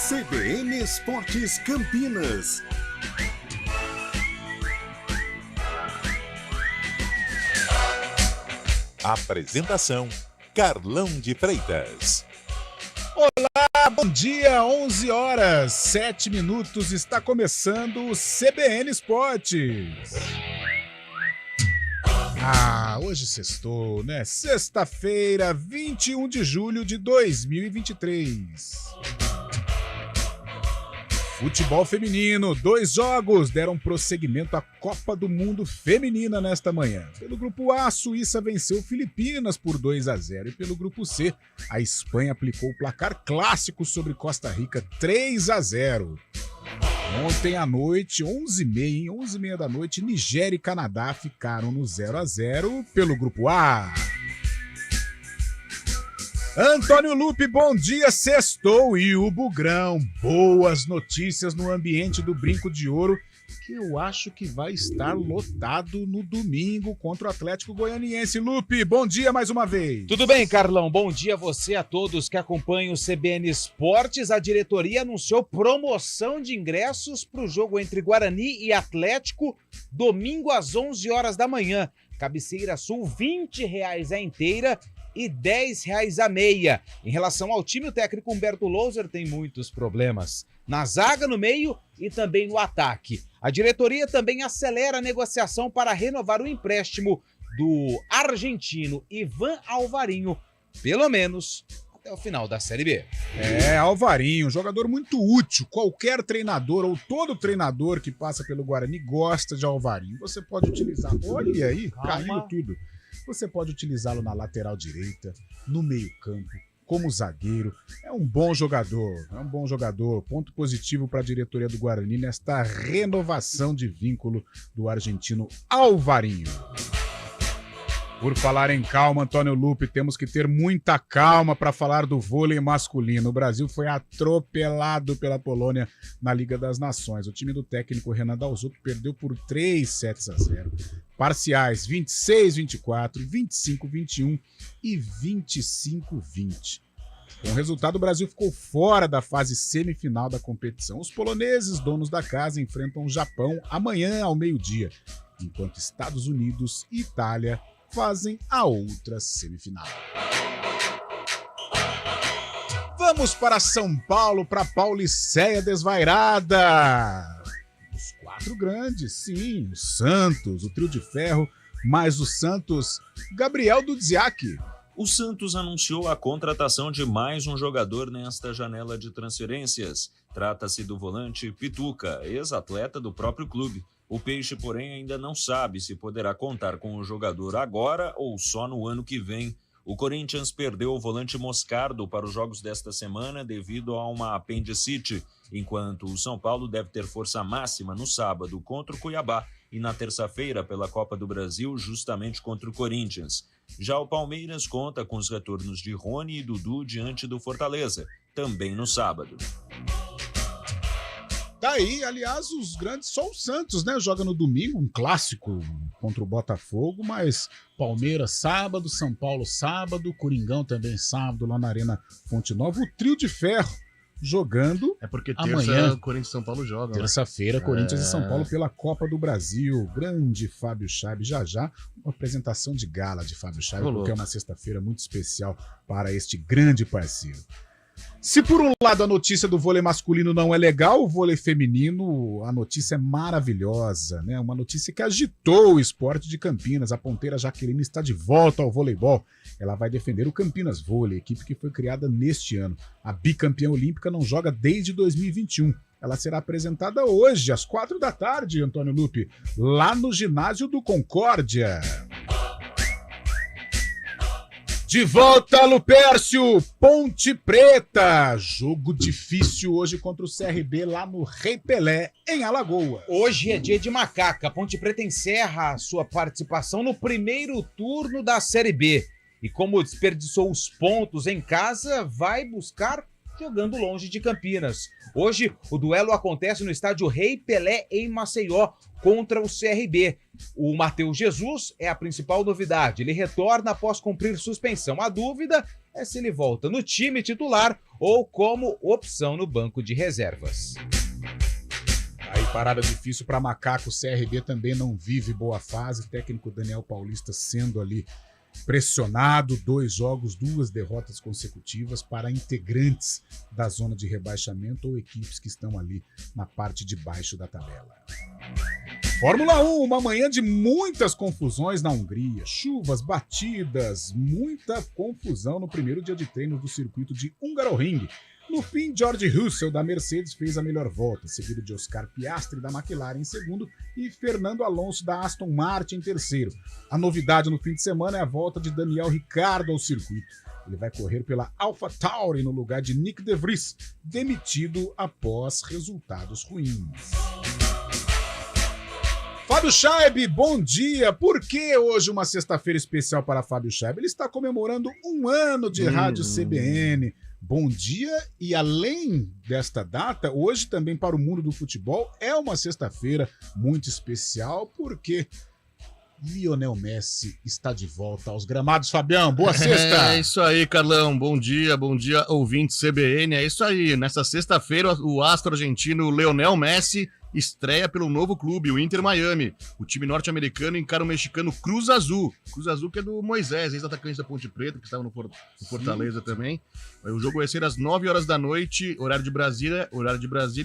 CBN Esportes Campinas. Apresentação: Carlão de Freitas. Olá, bom dia, 11 horas, 7 minutos, está começando o CBN Esportes. Hoje sextou, né? Sexta-feira, 21 de julho de 2023. Futebol feminino, 2 jogos deram prosseguimento à Copa do Mundo Feminina nesta manhã. Pelo grupo A, a Suíça venceu Filipinas por 2-0 e pelo grupo C, a Espanha aplicou o placar clássico sobre Costa Rica 3-0. Ontem à noite, 11h30 da noite, Nigéria e Canadá ficaram no 0-0 pelo grupo A. Antônio Lupe, bom dia, sextou e o Bugrão. Boas notícias no ambiente do Brinco de Ouro, que eu acho que vai estar lotado no domingo contra o Atlético Goianiense. Lupe, bom dia mais uma vez. Tudo bem, Carlão? Bom dia a você, a todos que acompanham o CBN Esportes. A diretoria anunciou promoção de ingressos para o jogo entre Guarani e Atlético, domingo às 11 horas da manhã. Cabeceira Sul, R$20 a inteira e R$10 a meia. Em relação ao time, o técnico Humberto Louser tem muitos problemas na zaga, no meio e também no ataque. A diretoria também acelera a negociação para renovar o empréstimo do argentino Ivan Alvarinho, pelo menos até o final da Série B. Alvarinho, um jogador muito útil. Qualquer treinador ou todo treinador que passa pelo Guarani gosta de Alvarinho. Você pode utilizar, olha aí, caindo tudo. Você pode utilizá-lo na lateral direita, no meio-campo, como zagueiro. É um bom jogador. Ponto positivo para a diretoria do Guarani nesta renovação de vínculo do argentino Alvarinho. Por falar em calma, Antônio Lupe, temos que ter muita calma para falar do vôlei masculino. O Brasil foi atropelado pela Polônia na Liga das Nações. O time do técnico Renan Dalzotto perdeu por 3-0. Parciais 26-24, 25-21 e 25-20. Com o resultado, o Brasil ficou fora da fase semifinal da competição. Os poloneses, donos da casa, enfrentam o Japão amanhã ao meio-dia, enquanto Estados Unidos e Itália fazem a outra semifinal. Vamos para São Paulo, para Pauliceia desvairada. Os 4 grandes, sim, o Santos, o trio de ferro, mais o Santos, Gabriel Dudziak. O Santos anunciou a contratação de mais um jogador nesta janela de transferências. Trata-se do volante Pituca, ex-atleta do próprio clube. O Peixe, porém, ainda não sabe se poderá contar com o jogador agora ou só no ano que vem. O Corinthians perdeu o volante Moscardo para os jogos desta semana devido a uma apendicite, enquanto o São Paulo deve ter força máxima no sábado contra o Cuiabá e na terça-feira pela Copa do Brasil justamente contra o Corinthians. Já o Palmeiras conta com os retornos de Rony e Dudu diante do Fortaleza, também no sábado. Daí, aliás, os grandes, só o Santos, né? Joga no domingo, um clássico contra o Botafogo, mas Palmeiras sábado, São Paulo sábado, Coringão também sábado lá na Arena Fonte Nova. O trio de ferro jogando porque amanhã. Corinthians e São Paulo jogam. Terça-feira, Corinthians e São Paulo pela Copa do Brasil. Grande Fábio Chaib, já uma apresentação de gala de Fábio Chaib, porque é uma sexta-feira muito especial para este grande parceiro. Se por um lado a notícia do vôlei masculino não é legal, o vôlei feminino, a notícia é maravilhosa, né? Uma notícia que agitou o esporte de Campinas. A ponteira Jaqueline está de volta ao voleibol. Ela vai defender o Campinas Vôlei, equipe que foi criada neste ano. A bicampeã olímpica não joga desde 2021. Ela será apresentada hoje, às 4 da tarde, Antônio Lupe, lá no ginásio do Concórdia. De volta, Lupércio, Ponte Preta. Jogo difícil hoje contra o CRB lá no Rei Pelé, em Alagoas. Hoje é dia de macaca. A Ponte Preta encerra a sua participação no primeiro turno da Série B. E como desperdiçou os pontos em casa, vai buscar jogando longe de Campinas. Hoje, o duelo acontece no estádio Rei Pelé, em Maceió, contra o CRB. O Matheus Jesus é a principal novidade. Ele retorna após cumprir suspensão. A dúvida é se ele volta no time titular ou como opção no banco de reservas. Aí, parada difícil para Macaco. O CRB também não vive boa fase. O técnico Daniel Paulista sendo ali pressionado. 2 jogos, 2 derrotas consecutivas para integrantes da zona de rebaixamento ou equipes que estão ali na parte de baixo da tabela. Fórmula 1, uma manhã de muitas confusões na Hungria. Chuvas, batidas, muita confusão no primeiro dia de treino do circuito de Hungaroring. No fim, George Russell da Mercedes fez a melhor volta, seguido de Oscar Piastri da McLaren em segundo e Fernando Alonso da Aston Martin em terceiro. A novidade no fim de semana é a volta de Daniel Ricciardo ao circuito. Ele vai correr pela AlphaTauri no lugar de Nick De Vries, demitido após resultados ruins. Fábio Chaib, bom dia. Por que hoje uma sexta-feira especial para Fábio Chaib? Ele está comemorando 1 ano de Rádio CBN. Bom dia, e além desta data, hoje também para o mundo do futebol é uma sexta-feira muito especial, porque Lionel Messi está de volta aos gramados. Fabião, boa sexta! É isso aí, Carlão, bom dia, ouvinte CBN, é isso aí. Nessa sexta-feira, o astro argentino Lionel Messi estreia pelo novo clube, o Inter Miami. O time norte-americano encara o mexicano Cruz Azul. Cruz Azul que é do Moisés, ex-atacante da Ponte Preta, que estava no Fortaleza também. O jogo vai ser às 9 horas da noite, horário de Brasília,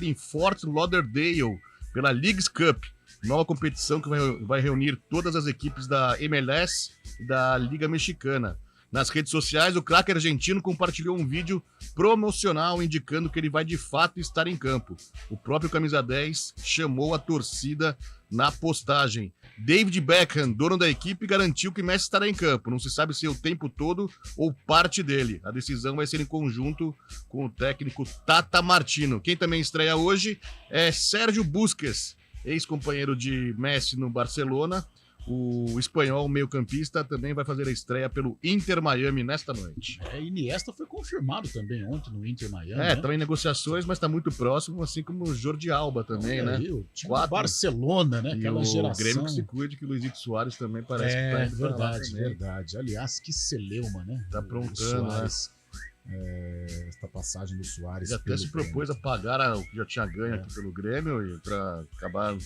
em Fort Lauderdale, pela Leagues Cup. Nova competição que vai reunir todas as equipes da MLS e da Liga Mexicana. Nas redes sociais, o craque argentino compartilhou um vídeo promocional indicando que ele vai de fato estar em campo. O próprio Camisa 10 chamou a torcida na postagem. David Beckham, dono da equipe, garantiu que Messi estará em campo. Não se sabe se é o tempo todo ou parte dele. A decisão vai ser em conjunto com o técnico Tata Martino. Quem também estreia hoje é Sérgio Busquets, ex-companheiro de Messi no Barcelona. O espanhol meio-campista também vai fazer a estreia pelo Inter Miami nesta noite. Iniesta foi confirmado também ontem no Inter Miami. Tá em negociações, mas está muito próximo, assim como o Jordi Alba também, né? Aí, o time do Barcelona, né? Aquela geração. O Grêmio que se cuide, que o Luizito Soares também parece que tá indo verdade. Aliás, que celeuma, né? Tá aprontando, né? Esta passagem do Soares. Ele até se propôs a pagar o que já tinha ganho aqui pelo Grêmio e para acabar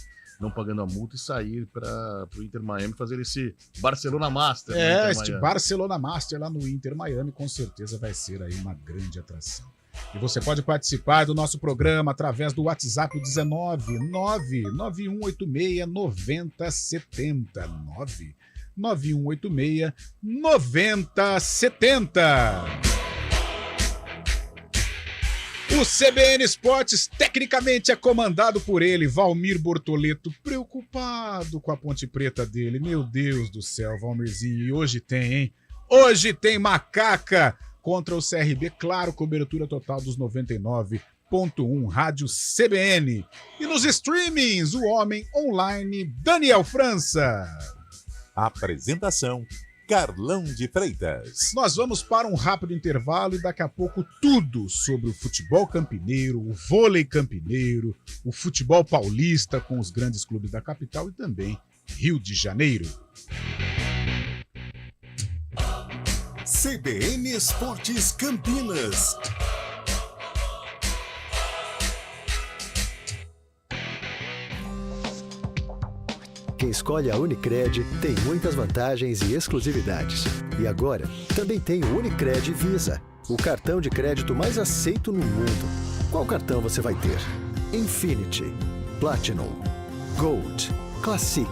não pagando a multa e sair para o Inter Miami fazer esse Barcelona Master. Este Barcelona Master lá no Inter Miami com certeza vai ser aí uma grande atração. E você pode participar do nosso programa através do WhatsApp 19991869070. 991869070. O CBN Esportes tecnicamente é comandado por ele, Valmir Bortoleto, preocupado com a Ponte Preta dele. Meu Deus do céu, Valmirzinho, e hoje tem, hein? Hoje tem Macaca contra o CRB, claro, cobertura total dos 99.1 Rádio CBN. E nos streamings, o homem online, Daniel França. Apresentação: Carlão de Freitas. Nós vamos para um rápido intervalo e daqui a pouco tudo sobre o futebol campineiro, o vôlei campineiro, o futebol paulista com os grandes clubes da capital e também Rio de Janeiro. CBN Esportes Campinas. Quem escolhe a Unicred tem muitas vantagens e exclusividades. E agora, também tem o Unicred Visa, o cartão de crédito mais aceito no mundo. Qual cartão você vai ter? Infinity, Platinum, Gold, Classic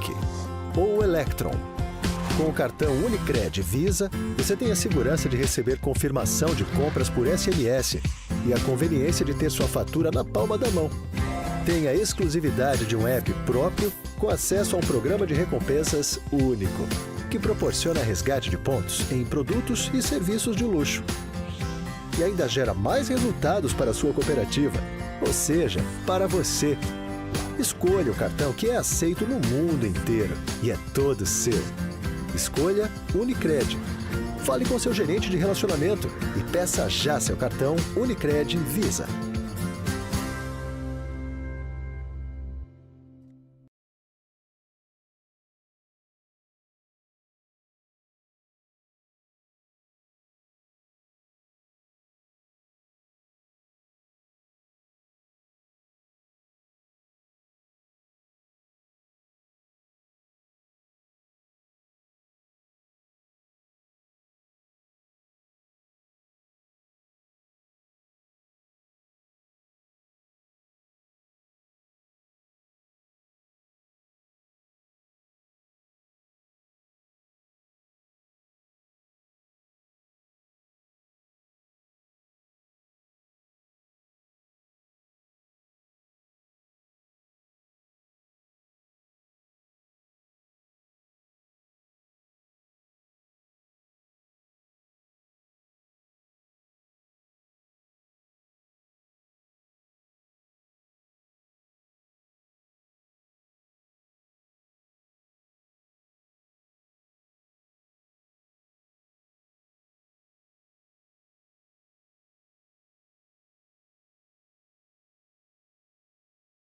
ou Electron? Com o cartão Unicred Visa, você tem a segurança de receber confirmação de compras por SMS e a conveniência de ter sua fatura na palma da mão. Tem a exclusividade de um app próprio com acesso a um programa de recompensas único, que proporciona resgate de pontos em produtos e serviços de luxo. E ainda gera mais resultados para a sua cooperativa, ou seja, para você. Escolha o cartão que é aceito no mundo inteiro e é todo seu. Escolha Unicred. Fale com seu gerente de relacionamento e peça já seu cartão Unicred Visa.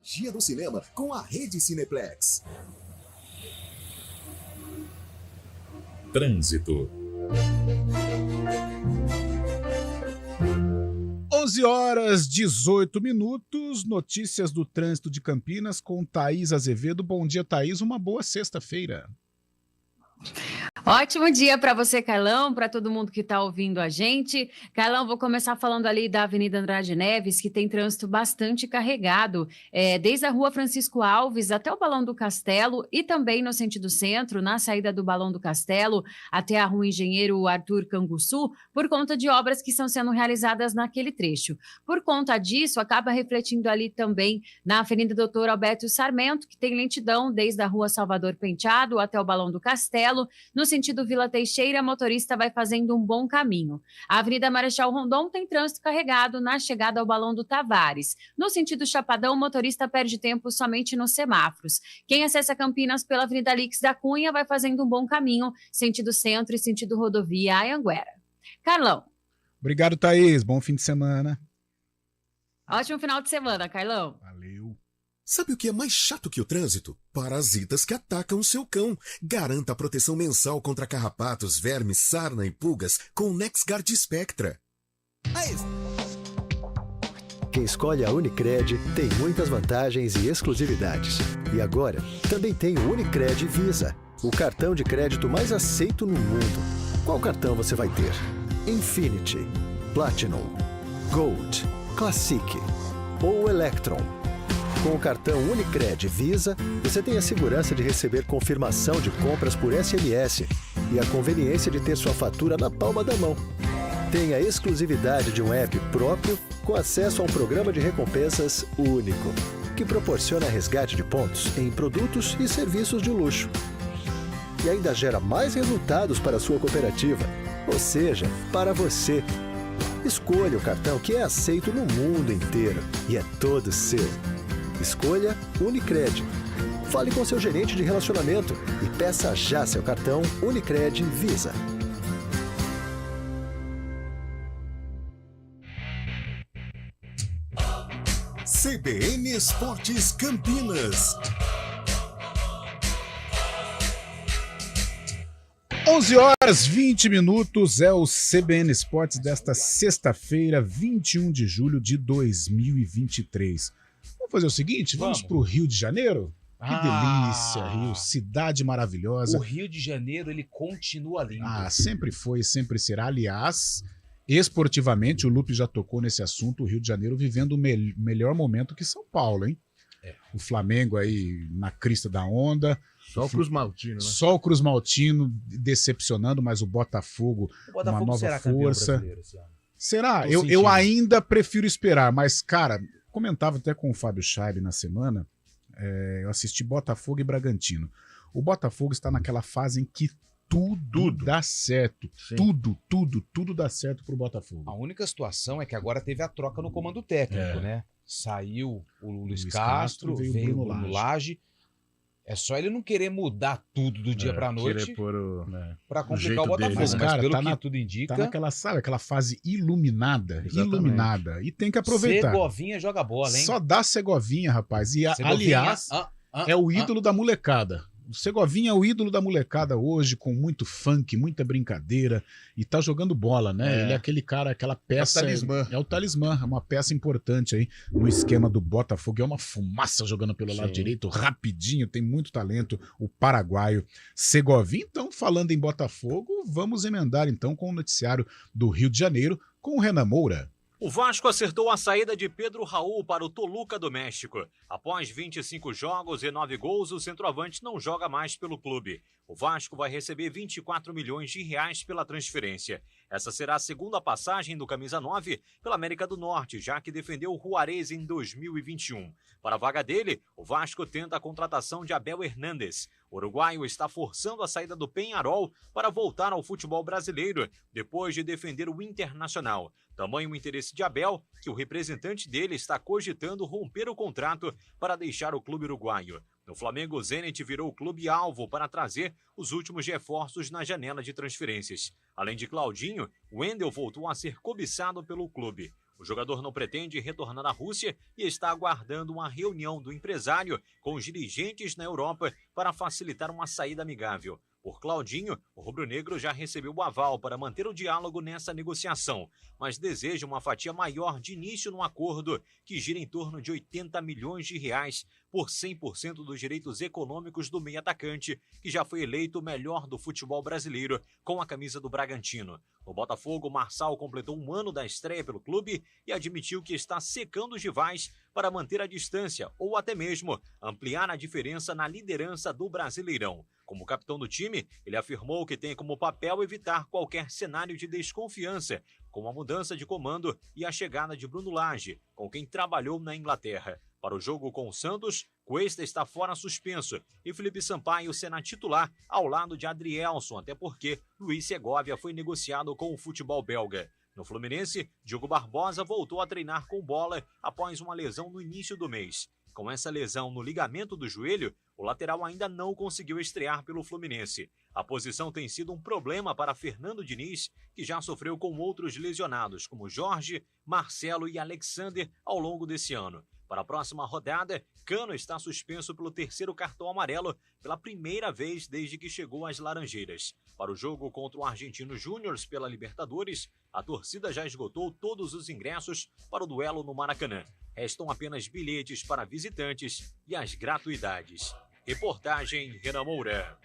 Dia do cinema com a Rede Cineplex. Trânsito. 11h18, notícias do trânsito de Campinas com Thaís Azevedo. Bom dia, Thaís, uma boa sexta-feira. Ótimo dia para você, Carlão, para todo mundo que está ouvindo a gente. Carlão, vou começar falando ali da Avenida Andrade Neves, que tem trânsito bastante carregado, desde a Rua Francisco Alves até o Balão do Castelo e também no sentido centro, na saída do Balão do Castelo até a Rua Engenheiro Arthur Canguçu, por conta de obras que estão sendo realizadas naquele trecho. Por conta disso, acaba refletindo ali também na Avenida Doutor Alberto Sarmento, que tem lentidão desde a Rua Salvador Penteado até o Balão do Castelo. No sentido Vila Teixeira, motorista vai fazendo um bom caminho. A Avenida Marechal Rondon tem trânsito carregado na chegada ao Balão do Tavares. No sentido Chapadão, o motorista perde tempo somente nos semáforos. Quem acessa Campinas pela Avenida Alix da Cunha vai fazendo um bom caminho, sentido centro e sentido rodovia Anhanguera. Carlão. Obrigado, Thaís. Bom fim de semana. Ótimo final de semana, Carlão. Valeu. Sabe o que é mais chato que o trânsito? Parasitas que atacam o seu cão. Garanta a proteção mensal contra carrapatos, vermes, sarna e pulgas com o NexGard Spectra. Quem escolhe a Unicred tem muitas vantagens e exclusividades. E agora, também tem o Unicred Visa, o cartão de crédito mais aceito no mundo. Qual cartão você vai ter? Infinity, Platinum, Gold, Classic ou Electron? Com o cartão Unicred Visa, você tem a segurança de receber confirmação de compras por SMS e a conveniência de ter sua fatura na palma da mão. Tem a exclusividade de um app próprio com acesso a um programa de recompensas único, que proporciona resgate de pontos em produtos e serviços de luxo. E ainda gera mais resultados para a sua cooperativa, ou seja, para você. Escolha o cartão que é aceito no mundo inteiro e é todo seu. Escolha Unicred. Fale com seu gerente de relacionamento e peça já seu cartão Unicred Visa. CBN Esportes Campinas. 11h20 é o CBN Esportes desta sexta-feira, 21 de julho de 2023. Vamos fazer o seguinte? Vamos para o Rio de Janeiro? Que delícia, Rio, cidade maravilhosa. O Rio de Janeiro, ele continua lindo. Sempre foi e sempre será. Aliás, esportivamente, o Lupe já tocou nesse assunto, o Rio de Janeiro vivendo o melhor momento que São Paulo, hein? O Flamengo aí na crista da onda. Só o Cruz Maltino, né? Só o Cruz Maltino decepcionando, mas o Botafogo uma nova será força. esse ano? Será? Tô Eu sentindo. ainda prefiro esperar, mas, cara, comentava até com o Fábio Scheib na semana, eu assisti Botafogo e Bragantino. O Botafogo está naquela fase em que tudo dá certo. Sim. Tudo dá certo pro Botafogo. A única situação é que agora teve a troca no comando técnico, né? Saiu o Luiz Castro, Castro, veio veio o o Bruno Bruno Lage. É só ele não querer mudar tudo do dia pra noite pra complicar jeito o Botafogo. dele, Mas, Mas, cara, pelo tá que na- tudo indica, Tá naquela, sabe, aquela fase iluminada. Exatamente. Iluminada. E tem que aproveitar. Segovinha joga bola, hein? Só dá Segovinha, rapaz. E, Segovinha, aliás, é o ídolo da molecada. O Segovinha é o ídolo da molecada hoje, com muito funk, muita brincadeira, e tá jogando bola, né? Ele é aquele cara, aquela peça. É o talismã, é uma peça importante aí no esquema do Botafogo. É uma fumaça jogando pelo lado direito, rapidinho, tem muito talento, o paraguaio Segovinha. Então, falando em Botafogo, vamos emendar então com o noticiário do Rio de Janeiro com o Renan Moura. O Vasco acertou a saída de Pedro Raul para o Toluca do México. Após 25 jogos e 9 gols, o centroavante não joga mais pelo clube. O Vasco vai receber 24 milhões de reais pela transferência. Essa será a segunda passagem do camisa 9 pela América do Norte, já que defendeu o Juarez em 2021. Para a vaga dele, o Vasco tenta a contratação de Abel Hernández. O uruguaio está forçando a saída do Peñarol para voltar ao futebol brasileiro, depois de defender o Internacional. Tamanho o interesse de Abel, que o representante dele está cogitando romper o contrato para deixar o clube uruguaio. No Flamengo, o Zenit virou o clube-alvo para trazer os últimos reforços na janela de transferências. Além de Claudinho, Wendel voltou a ser cobiçado pelo clube. O jogador não pretende retornar à Rússia e está aguardando uma reunião do empresário com os dirigentes na Europa para facilitar uma saída amigável. Por Claudinho, o rubro-negro já recebeu o aval para manter o diálogo nessa negociação, mas deseja uma fatia maior de início no acordo, que gira em torno de 80 milhões de reais por 100% dos direitos econômicos do meio-atacante, que já foi eleito o melhor do futebol brasileiro com a camisa do Bragantino. No Botafogo, Marçal completou 1 ano da estreia pelo clube e admitiu que está secando os rivais para manter a distância ou até mesmo ampliar a diferença na liderança do Brasileirão. Como capitão do time, ele afirmou que tem como papel evitar qualquer cenário de desconfiança, com a mudança de comando e a chegada de Bruno Lage, com quem trabalhou na Inglaterra. Para o jogo com o Santos, Cuesta está fora suspenso e Felipe Sampaio será titular ao lado de Adrielson, até porque Luiz Segovia foi negociado com o futebol belga. No Fluminense, Diogo Barbosa voltou a treinar com bola após uma lesão no início do mês. Com essa lesão no ligamento do joelho, o lateral ainda não conseguiu estrear pelo Fluminense. A posição tem sido um problema para Fernando Diniz, que já sofreu com outros lesionados, como Jorge, Marcelo e Alexander, ao longo desse ano. Para a próxima rodada, Cano está suspenso pelo 3º cartão amarelo pela primeira vez desde que chegou às Laranjeiras. Para o jogo contra o Argentino Júnior pela Libertadores, a torcida já esgotou todos os ingressos para o duelo no Maracanã. Restam apenas bilhetes para visitantes e as gratuidades. Reportagem Renan Moura.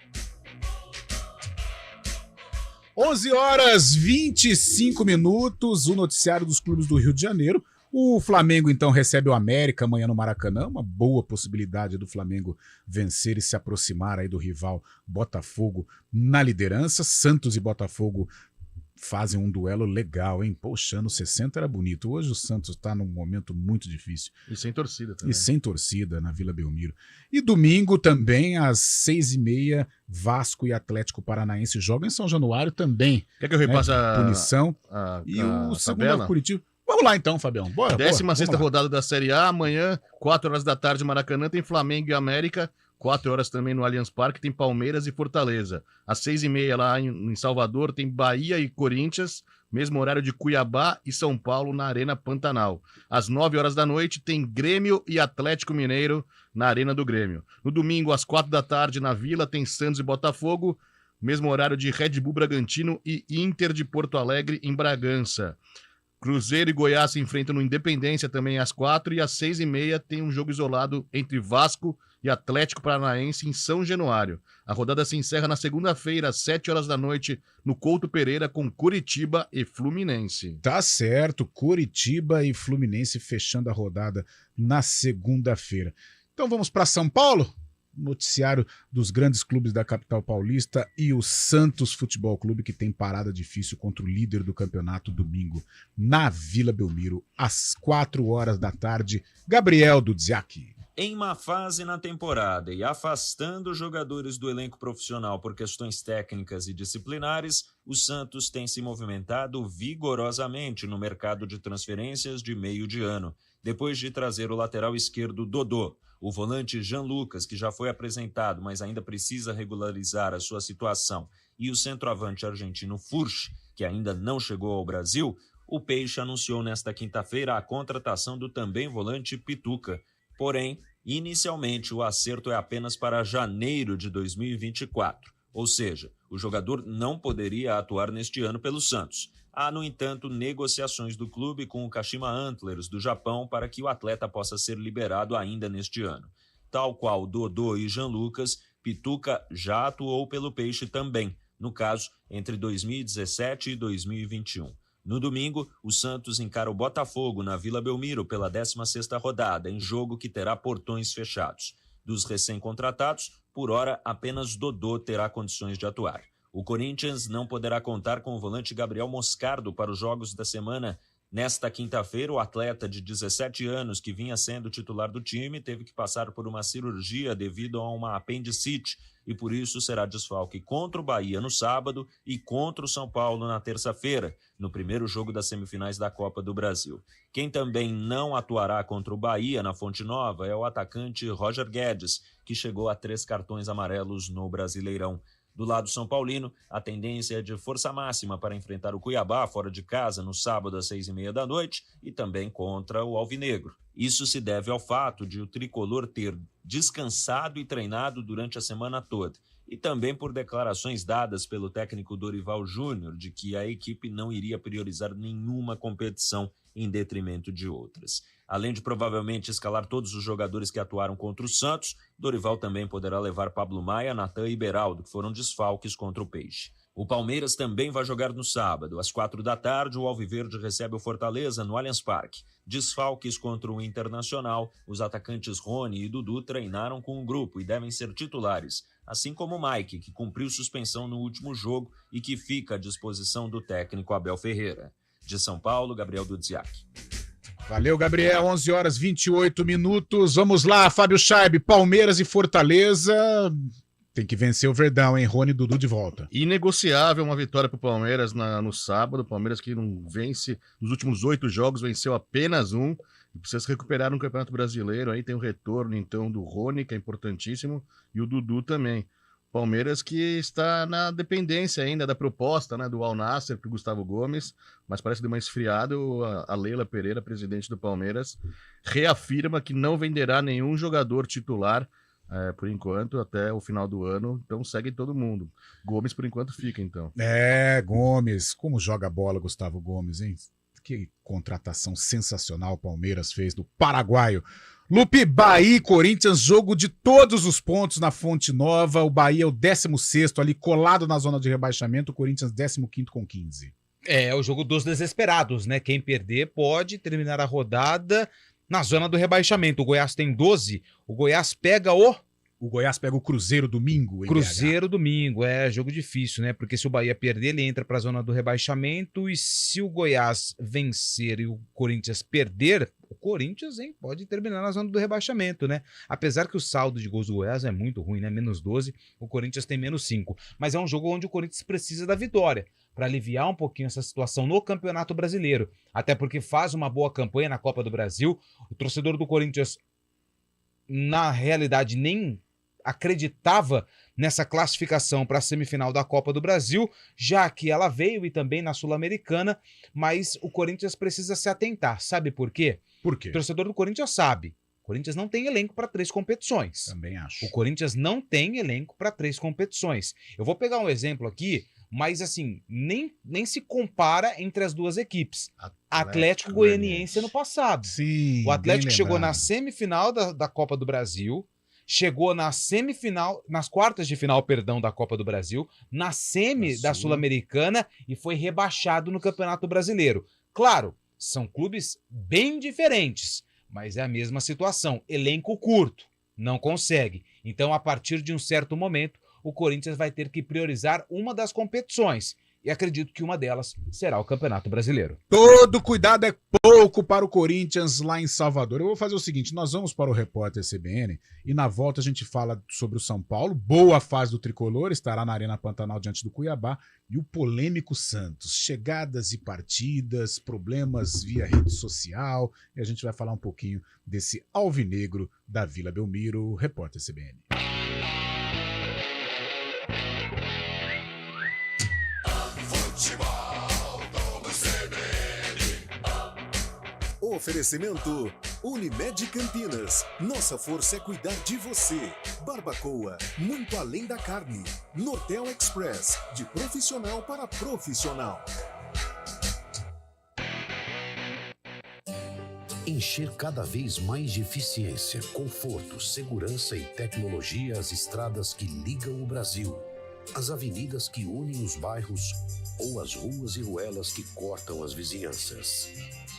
11h25, o noticiário dos clubes do Rio de Janeiro. O Flamengo, então, recebe o América amanhã no Maracanã, uma boa possibilidade do Flamengo vencer e se aproximar aí do rival Botafogo na liderança. Santos e Botafogo fazem um duelo legal, hein? Poxa, anos 60 era bonito. Hoje o Santos está num momento muito difícil. E sem torcida também. E sem torcida na Vila Belmiro. E domingo também, às 6h30, Vasco e Atlético Paranaense jogam em São Januário também. Quer que eu repasse a punição? e o segundo Curitiba. Vamos lá então, Fabião. Bora. 16ª rodada da Série A, amanhã, 4h da tarde, Maracanã, tem Flamengo e América. 4h também no Allianz Parque, tem Palmeiras e Fortaleza. Às 6h30 lá em Salvador, tem Bahia e Corinthians, mesmo horário de Cuiabá e São Paulo na Arena Pantanal. Às 9h da noite, tem Grêmio e Atlético Mineiro na Arena do Grêmio. No domingo, às 4h da tarde, na Vila, tem Santos e Botafogo, mesmo horário de Red Bull Bragantino e Inter de Porto Alegre em Bragança. Cruzeiro e Goiás se enfrentam no Independência também às 4h, e às 6h30 tem um jogo isolado entre Vasco e Atlético Paranaense em São Januário. A rodada se encerra na segunda-feira, às 7h da noite, no Couto Pereira, com Curitiba e Fluminense. Tá certo, Curitiba e Fluminense fechando a rodada na segunda-feira. Então vamos para São Paulo? Noticiário dos grandes clubes da capital paulista e o Santos Futebol Clube, que tem parada difícil contra o líder do campeonato domingo na Vila Belmiro, às 4h da tarde. Gabriel Dudziak. Em má fase na temporada e afastando jogadores do elenco profissional por questões técnicas e disciplinares, o Santos tem se movimentado vigorosamente no mercado de transferências de meio de ano, depois de trazer o lateral esquerdo Dodô. O volante Jean Lucas, que já foi apresentado, mas ainda precisa regularizar a sua situação, e o centroavante argentino Furch, que ainda não chegou ao Brasil, o Peixe anunciou nesta quinta-feira a contratação do também volante Pituca. Porém, inicialmente o acerto é apenas para janeiro de 2024, ou seja, o jogador não poderia atuar neste ano pelo Santos. Há, no entanto, negociações do clube com o Kashima Antlers do Japão para que o atleta possa ser liberado ainda neste ano. Tal qual Dodô e Jean Lucas, Pituca já atuou pelo Peixe também, no caso, entre 2017 e 2021. No domingo, o Santos encara o Botafogo na Vila Belmiro pela 16ª rodada, em jogo que terá portões fechados. Dos recém-contratados, por hora, apenas Dodô terá condições de atuar. O Corinthians não poderá contar com o volante Gabriel Moscardo para os jogos da semana. Nesta quinta-feira, o atleta de 17 anos, que vinha sendo titular do time, teve que passar por uma cirurgia devido a uma apendicite e por isso será desfalque contra o Bahia no sábado e contra o São Paulo na terça-feira, no primeiro jogo das semifinais da Copa do Brasil. Quem também não atuará contra o Bahia na Fonte Nova é o atacante Roger Guedes, que chegou a 3 cartões amarelos no Brasileirão. Do lado são paulino, a tendência é de força máxima para enfrentar o Cuiabá fora de casa no sábado às 18h30 e também contra o Alvinegro. Isso se deve ao fato de o tricolor ter descansado e treinado durante a semana toda e também por declarações dadas pelo técnico Dorival Júnior de que a equipe não iria priorizar nenhuma competição em detrimento de outras. Além de provavelmente escalar todos os jogadores que atuaram contra o Santos, Dorival também poderá levar Pablo Maia, Natan e Beraldo, que foram desfalques contra o Peixe. O Palmeiras também vai jogar no sábado. Às 16h, o Alviverde recebe o Fortaleza no Allianz Parque. Desfalques contra o Internacional, os atacantes Rony e Dudu treinaram com o grupo e devem ser titulares, assim como o Mike, que cumpriu suspensão no último jogo e que fica à disposição do técnico Abel Ferreira. De São Paulo, Gabriel Dudziak. Valeu, Gabriel. 11h28. Vamos lá, Fábio Chaib. Palmeiras e Fortaleza. Tem que vencer o Verdão, hein? Rony e Dudu de volta. Inegociável uma vitória para o Palmeiras no sábado. O Palmeiras que não vence nos últimos 8 jogos, venceu apenas um. E precisa se recuperar no Campeonato Brasileiro. Aí tem o retorno, então, do Rony, que é importantíssimo, e o Dudu também. Palmeiras que está na dependência ainda da proposta, né, do Al Nassr para o Gustavo Gomes, mas parece que deu uma esfriada. A Leila Pereira, presidente do Palmeiras, reafirma que não venderá nenhum jogador titular por enquanto, até o final do ano. Então segue todo mundo. Gomes, por enquanto, fica, então. Gomes. Como joga bola Gustavo Gomes, hein? Que contratação sensacional o Palmeiras fez do paraguaio. Lupe, Bahia e Corinthians, jogo de todos os pontos na Fonte Nova. O Bahia é o 16º ali, colado na zona de rebaixamento. O Corinthians 15º com 15. É o jogo dos desesperados, né? Quem perder pode terminar a rodada na zona do rebaixamento. O Goiás tem 12. O Goiás pega O Goiás pega o Cruzeiro domingo. Cruzeiro domingo, jogo difícil, né? Porque se o Bahia perder, ele entra para a zona do rebaixamento, e se o Goiás vencer e o Corinthians perder, o Corinthians pode terminar na zona do rebaixamento, né? Apesar que o saldo de gols do Goiás é muito ruim, né? Menos 12, o Corinthians tem menos 5. Mas é um jogo onde o Corinthians precisa da vitória para aliviar um pouquinho essa situação no Campeonato Brasileiro. Até porque faz uma boa campanha na Copa do Brasil. O torcedor do Corinthians, na realidade, nem acreditava nessa classificação para a semifinal da Copa do Brasil, já que ela veio, e também na Sul-Americana, mas o Corinthians precisa se atentar. Sabe por quê? Por quê? O torcedor do Corinthians sabe. O Corinthians não tem elenco para 3 competições. Também acho. O Corinthians não tem elenco para 3 competições. Eu vou pegar um exemplo aqui, mas assim, nem se compara entre as duas equipes. Atlético Goianiense ano passado. Sim, o Atlético chegou lembrado. na semifinal da Copa do Brasil, chegou na semifinal, nas quartas de final, da Copa do Brasil, na semi da Sul-Americana e foi rebaixado no Campeonato Brasileiro. Claro, são clubes bem diferentes, mas é a mesma situação. Elenco curto, não consegue. Então, a partir de um certo momento, o Corinthians vai ter que priorizar uma das competições. e acredito que uma delas será o Campeonato Brasileiro. Todo cuidado é pouco para o Corinthians lá em Salvador. Eu vou fazer o seguinte, nós vamos para o Repórter CBN e na volta a gente fala sobre o São Paulo, boa fase do Tricolor, estará na Arena Pantanal diante do Cuiabá, e o polêmico Santos, chegadas e partidas, problemas via rede social, e a gente vai falar um pouquinho desse alvinegro da Vila Belmiro, Repórter CBN. Oferecimento Unimed Campinas. Nossa força é cuidar de você. Barbacoa, muito além da carne. Nortel Express, de profissional para profissional. Encher cada vez mais de eficiência, conforto, segurança e tecnologia as estradas que ligam o Brasil, as avenidas que unem os bairros ou as ruas e ruelas que cortam as vizinhanças.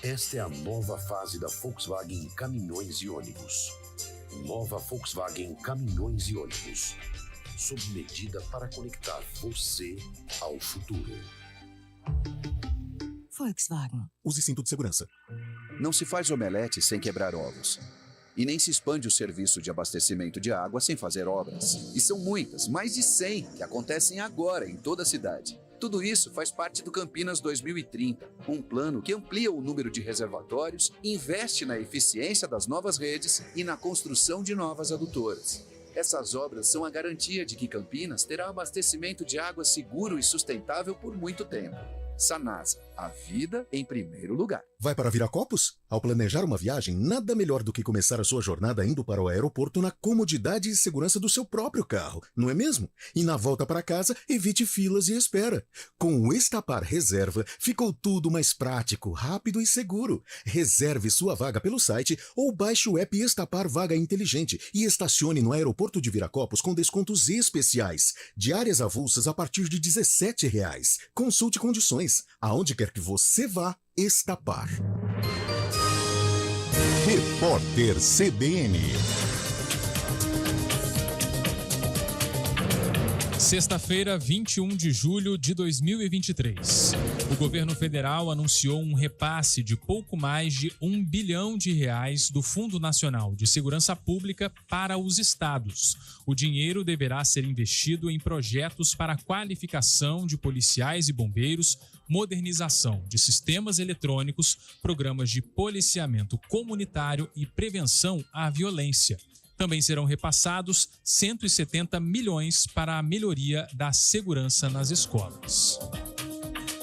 Esta é a nova fase da Volkswagen Caminhões e Ônibus. Nova Volkswagen Caminhões e Ônibus. Sob medida para conectar você ao futuro. Volkswagen. Use cinto de segurança. Não se faz omelete sem quebrar ovos. E nem se expande o serviço de abastecimento de água sem fazer obras. E são muitas, mais de 100, que acontecem agora em toda a cidade. Tudo isso faz parte do Campinas 2030, um plano que amplia o número de reservatórios, investe na eficiência das novas redes e na construção de novas adutoras. Essas obras são a garantia de que Campinas terá abastecimento de água seguro e sustentável por muito tempo. Sanasa, a vida em primeiro lugar. Vai para Viracopos? Ao planejar uma viagem, nada melhor do que começar a sua jornada indo para o aeroporto na comodidade e segurança do seu próprio carro, não é mesmo? E na volta para casa, evite filas e espera. Com o Estapar Reserva, ficou tudo mais prático, rápido e seguro. Reserve sua vaga pelo site ou baixe o app Estapar Vaga Inteligente e estacione no aeroporto de Viracopos com descontos especiais. Diárias avulsas a partir de R$ 17,00. Consulte condições. Aonde quer que você vá, Estapar. Repórter CBN. Sexta-feira, 21 de julho de 2023. O governo federal anunciou um repasse de pouco mais de R$1 bilhão do Fundo Nacional de Segurança Pública para os estados. O dinheiro deverá ser investido em projetos para qualificação de policiais e bombeiros, modernização de sistemas eletrônicos, programas de policiamento comunitário e prevenção à violência. Também serão repassados 170 milhões para a melhoria da segurança nas escolas.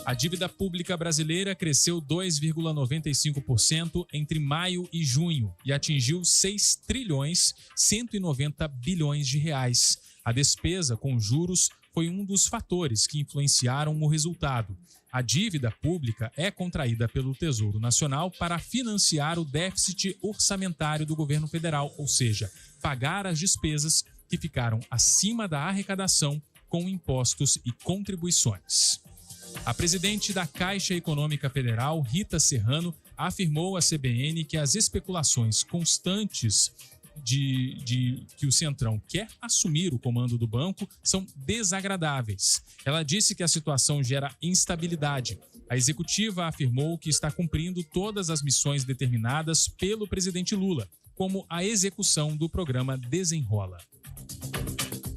A dívida pública brasileira cresceu 2,95% entre maio e junho e atingiu 6 trilhões 190 bilhões de reais. A despesa com juros foi um dos fatores que influenciaram o resultado. A dívida pública é contraída pelo Tesouro Nacional para financiar o déficit orçamentário do governo federal, ou seja, pagar as despesas que ficaram acima da arrecadação com impostos e contribuições. A presidente da Caixa Econômica Federal, Rita Serrano, afirmou à CBN que as especulações constantes de que o Centrão quer assumir o comando do banco são desagradáveis. Ela disse que a situação gera instabilidade. A executiva afirmou que está cumprindo todas as missões determinadas pelo presidente Lula, como a execução do programa Desenrola.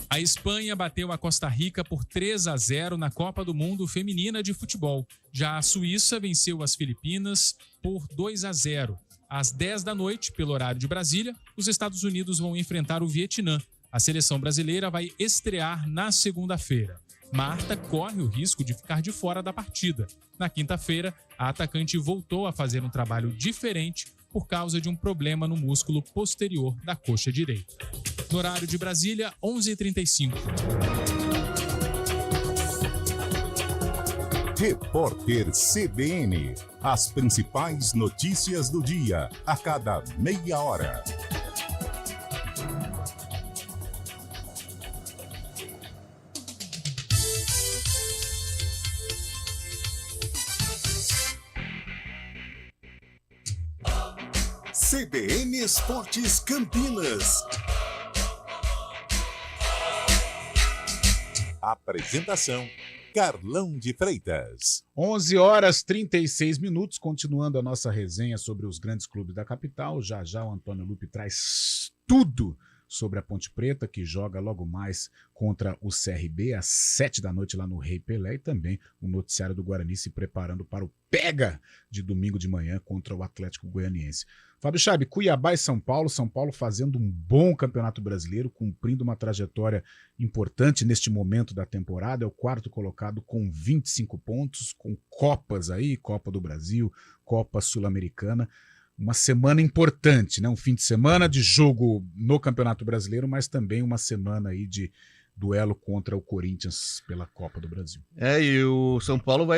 A Espanha bateu a Costa Rica por 3-0 na Copa do Mundo Feminina de Futebol. Já a Suíça venceu as Filipinas por 2-0. Às 10 da noite, pelo horário de Brasília, os Estados Unidos vão enfrentar o Vietnã. A seleção brasileira vai estrear na segunda-feira. Marta corre o risco de ficar de fora da partida. Na quinta-feira, a atacante voltou a fazer um trabalho diferente por causa de um problema no músculo posterior da coxa direita. No horário de Brasília, 11h35. Repórter CBN. As principais notícias do dia, a cada meia hora. CBN Esportes Campinas. Apresentação: Carlão de Freitas. 11 horas 36 minutos, continuando a nossa resenha sobre os grandes clubes da capital. Já já o Antônio Lupe traz tudo sobre a Ponte Preta, que joga logo mais contra o CRB às 7 da noite lá no Rei Pelé, e também o noticiário do Guarani se preparando para o pega de domingo de manhã contra o Atlético Goianiense. Fábio Chaib, Cuiabá e São Paulo fazendo um bom campeonato brasileiro, cumprindo uma trajetória importante neste momento da temporada, é o quarto colocado com 25 pontos, com Copas aí, Copa do Brasil, Copa Sul-Americana, uma semana importante, né? Um fim de semana de jogo no Campeonato Brasileiro, mas também uma semana aí de duelo contra o Corinthians pela Copa do Brasil. E o São Paulo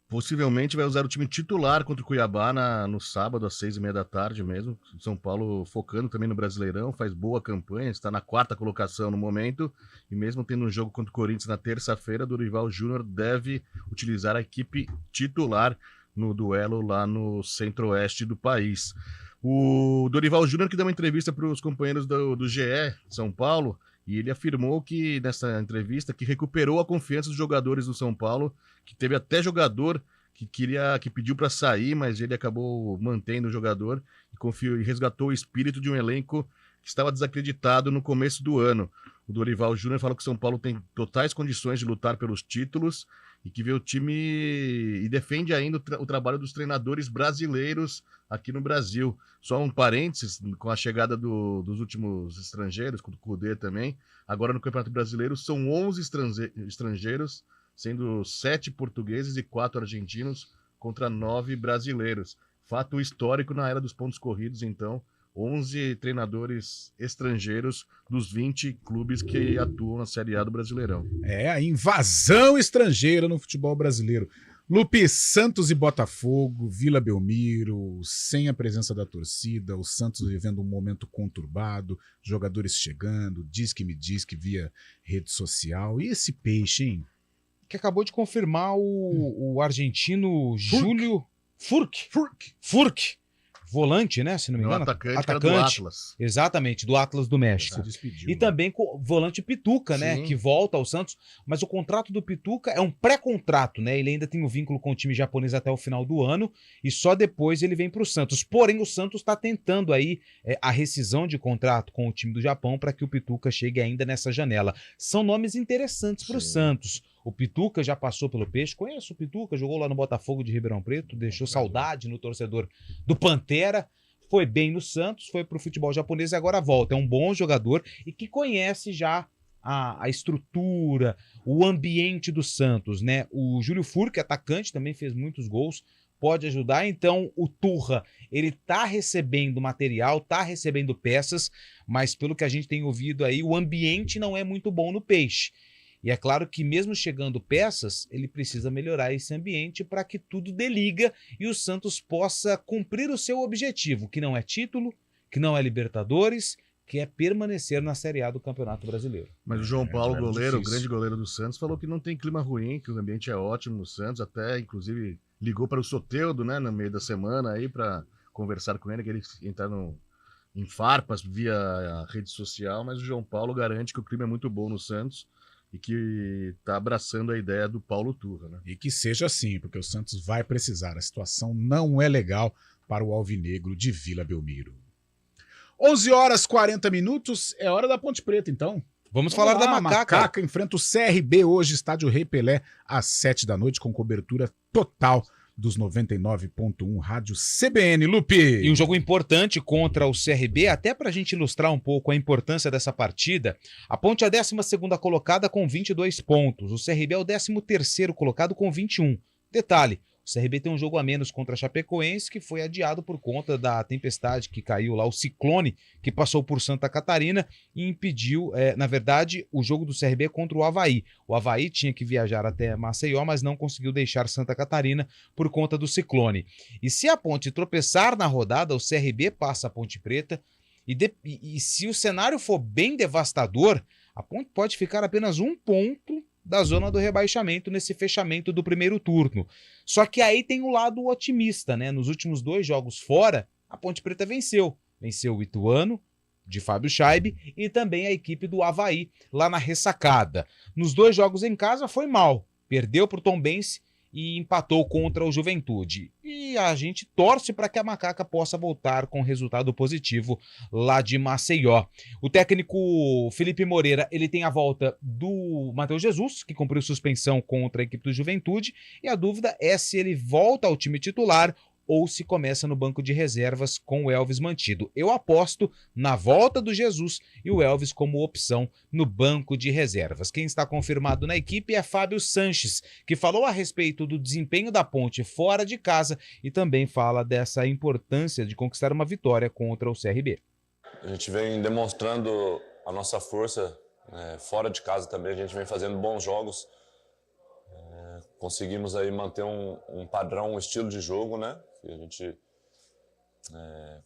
possivelmente vai usar o time titular contra o Cuiabá no sábado, às 6h30 da tarde mesmo. O São Paulo focando também no Brasileirão, faz boa campanha, está na 4ª colocação no momento, e mesmo tendo um jogo contra o Corinthians na terça-feira, Dorival Júnior deve utilizar a equipe titular no duelo lá no centro-oeste do país. O Dorival Júnior que deu uma entrevista para os companheiros do GE São Paulo, e ele afirmou que, nessa entrevista, que recuperou a confiança dos jogadores do São Paulo, que teve até jogador que pediu para sair, mas ele acabou mantendo o jogador e resgatou o espírito de um elenco que estava desacreditado no começo do ano. O Dorival Júnior falou que o São Paulo tem totais condições de lutar pelos títulos e que vê o time e defende ainda o trabalho dos treinadores brasileiros aqui no Brasil. Só um parênteses, com a chegada dos últimos estrangeiros, com o Cudê também, agora no Campeonato Brasileiro são 11 estrangeiros, sendo 7 portugueses e 4 argentinos contra 9 brasileiros. Fato histórico na era dos pontos corridos, então, 11 treinadores estrangeiros dos 20 clubes que atuam na Série A do Brasileirão. A invasão estrangeira no futebol brasileiro. Lupe, Santos e Botafogo, Vila Belmiro, sem a presença da torcida, o Santos vivendo um momento conturbado, jogadores chegando, diz que me diz que via rede social. E esse peixe, hein? Que acabou de confirmar o argentino Júlio Furk. Volante, né? Se não me engano. Atacante. Do Atlas. Exatamente, do Atlas do México. Despediu, e também com o volante Pituca, né? Que volta ao Santos. Mas o contrato do Pituca é um pré-contrato, né? Ele ainda tem um vínculo com o time japonês até o final do ano. E só depois ele vem para o Santos. Porém, o Santos está tentando aí a rescisão de contrato com o time do Japão para que o Pituca chegue ainda nessa janela. São nomes interessantes para o Santos. O Pituca já passou pelo Peixe, conheço o Pituca, jogou lá no Botafogo de Ribeirão Preto, deixou saudade no torcedor do Pantera, foi bem no Santos, foi pro futebol japonês e agora volta. É um bom jogador e que conhece já a estrutura, o ambiente do Santos, né? O Júlio Furque, atacante, também fez muitos gols, pode ajudar. Então o Turra, ele tá recebendo material, tá recebendo peças, mas pelo que a gente tem ouvido aí, o ambiente não é muito bom no Peixe. E é claro que mesmo chegando peças, ele precisa melhorar esse ambiente para que tudo dê liga e o Santos possa cumprir o seu objetivo, que não é título, que não é Libertadores, que é permanecer na Série A do Campeonato Brasileiro. Mas o João Paulo, o grande goleiro do Santos, falou que não tem clima ruim, que o ambiente é ótimo no Santos, até inclusive ligou para o Soteldo, né, no meio da semana aí para conversar com ele, que ele entrar em farpas via a rede social, mas o João Paulo garante que o clima é muito bom no Santos e que está abraçando a ideia do Paulo Turra, né? E que seja assim, porque o Santos vai precisar. A situação não é legal para o alvinegro de Vila Belmiro. 11 horas 40 minutos, é hora da Ponte Preta, então. Vamos falar da Macaca. Macaca enfrenta o CRB hoje, estádio Rei Pelé, às 7 da noite, com cobertura total dos 99.1 Rádio CBN. Lupe! E um jogo importante contra o CRB, até para a gente ilustrar um pouco a importância dessa partida. A Ponte é a 12ª colocada com 22 pontos. O CRB é o 13º colocado com 21. Detalhe, o CRB tem um jogo a menos contra a Chapecoense, que foi adiado por conta da tempestade que caiu lá, o ciclone que passou por Santa Catarina e impediu, na verdade, o jogo do CRB contra o Avaí. O Avaí tinha que viajar até Maceió, mas não conseguiu deixar Santa Catarina por conta do ciclone. E se a Ponte tropeçar na rodada, o CRB passa a Ponte Preta e se o cenário for bem devastador, a Ponte pode ficar apenas um ponto da zona do rebaixamento nesse fechamento do primeiro turno. Só que aí tem o lado otimista, né? Nos últimos 2 jogos fora, a Ponte Preta venceu. Venceu o Ituano, de Fábio Chaib, e também a equipe do Avaí, lá na ressacada. Nos 2 jogos em casa foi mal, Perdeu para o Tombense e empatou contra o Juventude. E a gente torce para que a Macaca possa voltar com resultado positivo lá de Maceió. O técnico Felipe Moreira, ele tem a volta do Matheus Jesus, que cumpriu suspensão contra a equipe do Juventude, e a dúvida é se ele volta ao time titular ou se começa no banco de reservas com o Elvis mantido. Eu aposto na volta do Jesus e o Elvis como opção no banco de reservas. Quem está confirmado na equipe é Fábio Sanches, que falou a respeito do desempenho da Ponte fora de casa e também fala dessa importância de conquistar uma vitória contra o CRB. A gente vem demonstrando a nossa força fora de casa também, a gente vem fazendo bons jogos. Conseguimos aí manter um padrão, um estilo de jogo, né? Que a gente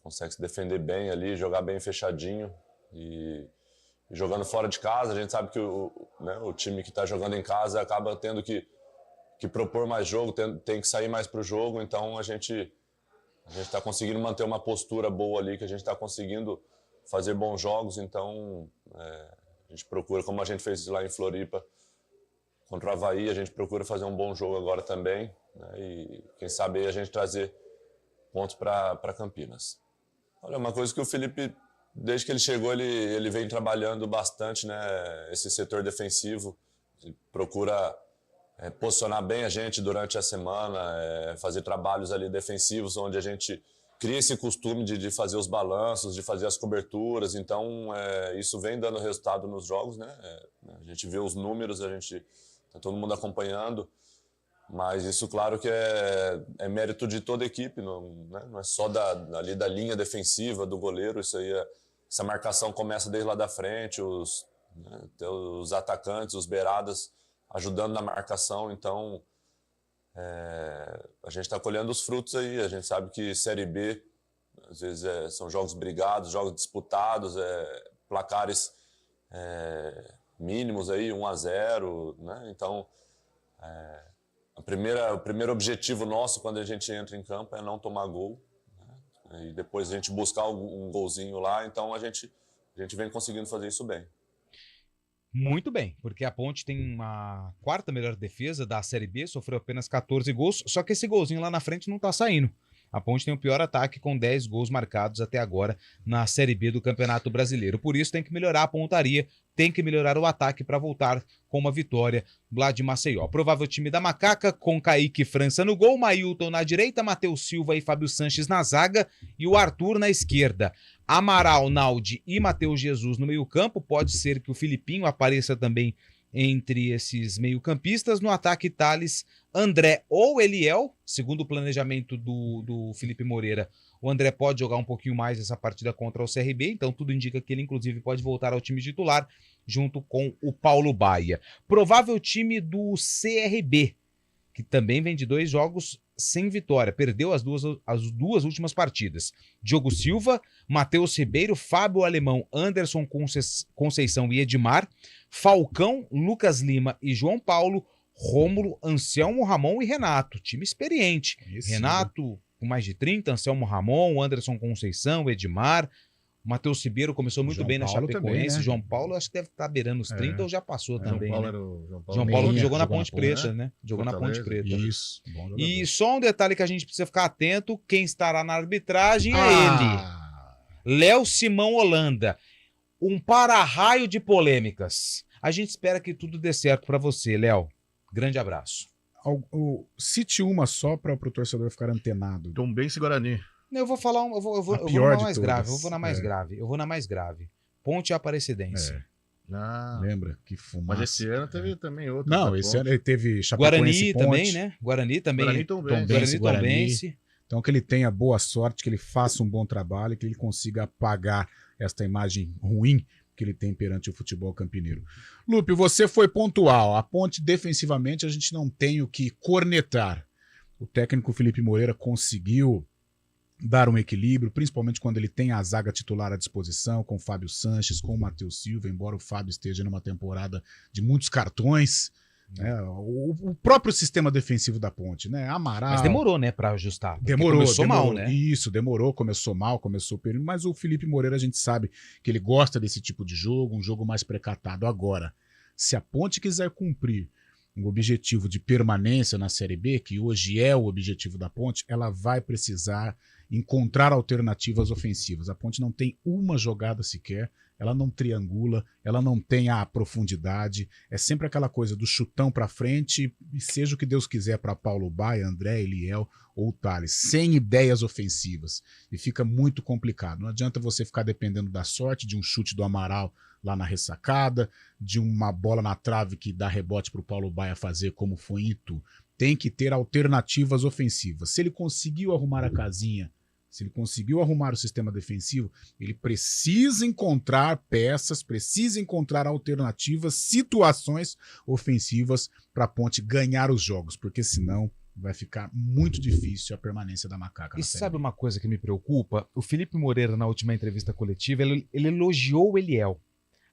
consegue se defender bem ali, jogar bem fechadinho e jogando fora de casa. A gente sabe que o time que está jogando em casa acaba tendo que propor mais jogo, tem que sair mais para o jogo. Então a gente está conseguindo manter uma postura boa ali, que a gente está conseguindo fazer bons jogos. Então a gente procura, como a gente fez lá em Floripa, contra o Avaí, a gente procura fazer um bom jogo agora também, né? E quem sabe aí a gente trazer pontos para Campinas. Olha, uma coisa que o Felipe, desde que ele chegou, ele vem trabalhando bastante, né? Esse setor defensivo, ele procura posicionar bem a gente durante a semana, fazer trabalhos ali defensivos, onde a gente cria esse costume de fazer os balanços, de fazer as coberturas. Então, isso vem dando resultado nos jogos, né? A gente vê os números, a gente tá todo mundo acompanhando, mas isso, claro, que é mérito de toda a equipe, não é só ali da linha defensiva, do goleiro. Isso aí, essa marcação começa desde lá da frente, os atacantes, os beiradas ajudando na marcação. Então, a gente está colhendo os frutos aí. A gente sabe que Série B, às vezes, são jogos brigados, jogos disputados, placares mínimos aí, 1-0, né? Então, o primeiro objetivo nosso quando a gente entra em campo é não tomar gol, né? E depois a gente buscar um golzinho lá. Então a gente vem conseguindo fazer isso bem. Muito bem, porque a Ponte tem uma quarta melhor defesa da Série B, sofreu apenas 14 gols, só que esse golzinho lá na frente não tá saindo. A Ponte tem o pior ataque com 10 gols marcados até agora na Série B do Campeonato Brasileiro. Por isso tem que melhorar a pontaria, tem que melhorar o ataque para voltar com uma vitória lá de Maceió. Provável time da Macaca com Kaique França no gol, Mailton na direita, Matheus Silva e Fábio Sanches na zaga e o Arthur na esquerda. Amaral, Naldi e Matheus Jesus no meio-campo. Pode ser que o Filipinho apareça também entre esses meio-campistas. No ataque, Thales, André ou Eliel. Segundo o planejamento do Felipe Moreira, o André pode jogar um pouquinho mais essa partida contra o CRB, então tudo indica que ele, inclusive, pode voltar ao time titular junto com o Paulo Baia. Provável time do CRB, que também vem de 2 jogos sem vitória, perdeu as duas últimas partidas. Diogo Silva, Matheus Ribeiro, Fábio Alemão, Anderson Conceição e Edmar, Falcão, Lucas Lima e João Paulo, Rômulo, Anselmo Ramon e Renato. Time experiente. Renato com mais de 30, Anselmo Ramon, Anderson Conceição, Edmar. Matheus Ribeiro começou muito bem na Chapecoense. Também, né? João Paulo acho que deve estar beirando os 30 ou já passou também. João Paulo, né? era o João João Paulo que jogou na Ponte Preta, Preta, né? Jogou na Ponte Preta. Isso. E só um detalhe que a gente precisa ficar atento: quem estará na arbitragem é ele. Léo Simão Holanda. Um para-raio de polêmicas. A gente espera que tudo dê certo para você, Léo. Grande abraço. Cite uma só para o torcedor ficar antenado. Tombense e Guarani. Eu vou falar, eu vou na mais grave. Eu vou na mais grave. Ponte Aparecidense. Lembra? Que fumaça. Mas esse ano teve também outro. Não, esse ano ele teve Chapecoense, Guarani também, né? Guarani também. Tombense. Então que ele tenha boa sorte, que ele faça um bom trabalho, que ele consiga apagar esta imagem ruim que ele tem perante o futebol campineiro. Lupe, você foi pontual. A Ponte, defensivamente, a gente não tem o que cornetar. O técnico Felipe Moreira conseguiu dar um equilíbrio, principalmente quando ele tem a zaga titular à disposição, com o Fábio Sanches, com o Matheus Silva, embora o Fábio esteja numa temporada de muitos cartões. O próprio sistema defensivo da Ponte, né? Amaral. Mas demorou, né, para ajustar. Demorou mal, né? Isso, começou mal, começou período, mas o Felipe Moreira a gente sabe que ele gosta desse tipo de jogo, um jogo mais precatado. Agora, se a Ponte quiser cumprir um objetivo de permanência na Série B, que hoje é o objetivo da Ponte, ela vai precisar encontrar alternativas ofensivas. A Ponte não tem uma jogada sequer, ela não triangula, ela não tem a profundidade, é sempre aquela coisa do chutão para frente, e seja o que Deus quiser para Paulo Baia, André, Eliel ou Thales, sem ideias ofensivas, e fica muito complicado. Não adianta você ficar dependendo da sorte, de um chute do Amaral lá na ressacada, de uma bola na trave que dá rebote para o Paulo Baia fazer como foi em Itu. Tem que ter alternativas ofensivas. Se ele conseguiu arrumar a casinha, se ele conseguiu arrumar o sistema defensivo, ele precisa encontrar peças, precisa encontrar alternativas, situações ofensivas para a Ponte ganhar os jogos, porque senão vai ficar muito difícil a permanência da Macaca. E sabe uma coisa que me preocupa? O Felipe Moreira, na última entrevista coletiva, ele elogiou o Eliel.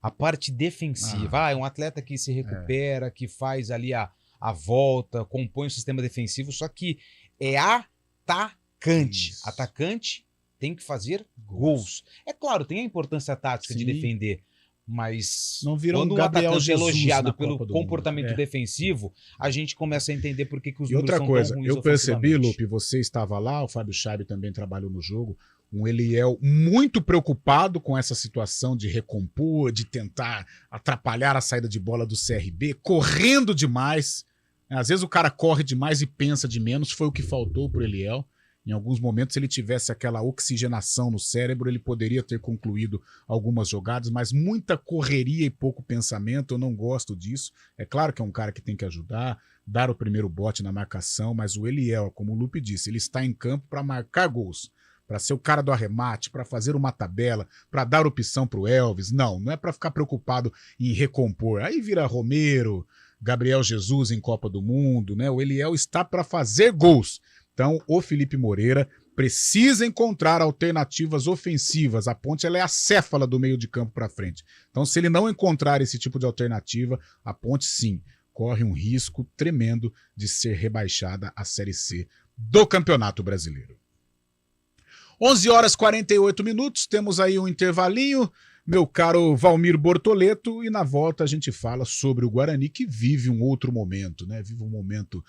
A parte defensiva. É um atleta que se recupera, que faz ali a volta, compõe o sistema defensivo, só que é atacante. Isso. Atacante tem que fazer gols. É claro, tem a importância tática de defender, mas não vira quando um Gabriel atacante é Jesus elogiado pelo comportamento defensivo, a gente começa a entender por que os números outra são coisa, tão ruins eu percebi, ofensivamente. Lupe, você estava lá, o Fábio Scheibe também trabalhou no jogo, um Eliel muito preocupado com essa situação de recompor, de tentar atrapalhar a saída de bola do CRB, correndo demais. Às vezes o cara corre demais e pensa de menos, foi o que faltou pro Eliel. Em alguns momentos, se ele tivesse aquela oxigenação no cérebro, ele poderia ter concluído algumas jogadas, mas muita correria e pouco pensamento, eu não gosto disso. É claro que é um cara que tem que ajudar, dar o primeiro bote na marcação, mas o Eliel, como o Lupe disse, ele está em campo para marcar gols, para ser o cara do arremate, para fazer uma tabela, para dar opção pro Elvis. Não é para ficar preocupado em recompor. Aí vira Romero, Gabriel Jesus em Copa do Mundo, né? O Eliel está para fazer gols. Então, o Felipe Moreira precisa encontrar alternativas ofensivas. A Ponte ela é a céfala do meio de campo para frente. Então, se ele não encontrar esse tipo de alternativa, a Ponte, sim, corre um risco tremendo de ser rebaixada à Série C do Campeonato Brasileiro. 11h48, temos aí um intervalinho, meu caro Valmir Bortoleto, e na volta a gente fala sobre o Guarani, que vive um outro momento, né? Vive um momento